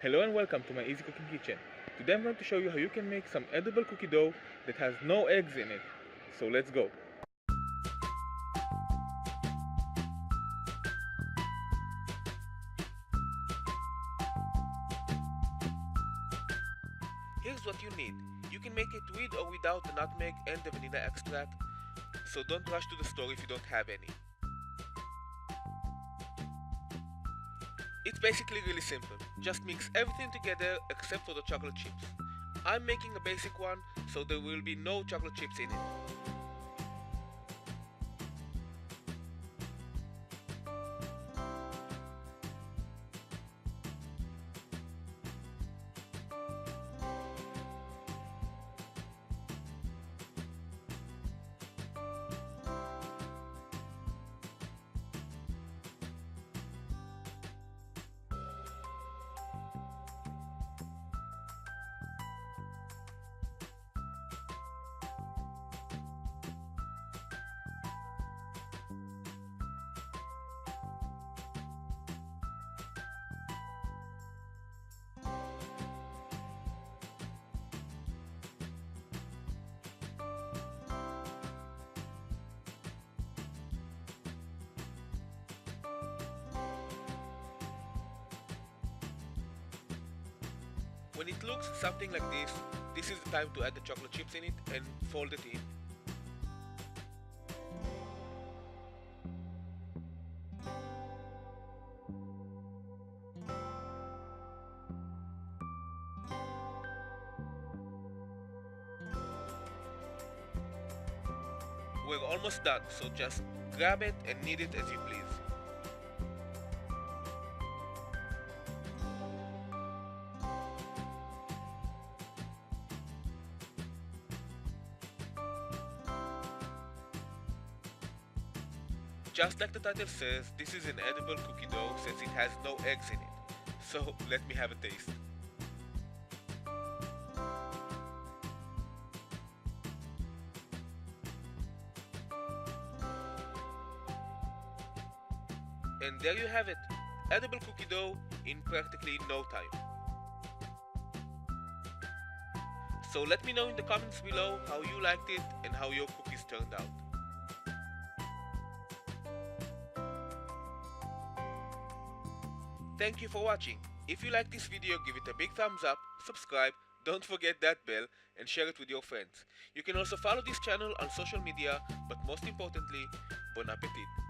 Hello and welcome to my Easy Cooking kitchen. Today I'm going to show you how you can make some edible cookie dough that has no eggs in it. So let's go. Here's what you need. You can make it with or without the nutmeg and the vanilla extract, so don't rush to the store if you don't have any. It's basically really simple. Just mix everything together except for the chocolate chips. I'm making a basic one, so there will be no chocolate chips in it. When it looks something like this is the time to add the chocolate chips in it and fold it in. We're almost done, so just grab it and knead it as you please. Just like the title says, this is an edible cookie dough since it has no eggs in it. So let me have a taste. And there you have it, edible cookie dough in practically no time. So let me know in the comments below how you liked it and how your cookies turned out. Thank you for watching. If you like this video, give it a big thumbs up, subscribe, don't forget that bell, and share it with your friends. You can also follow this channel on social media, but most importantly, bon appetit!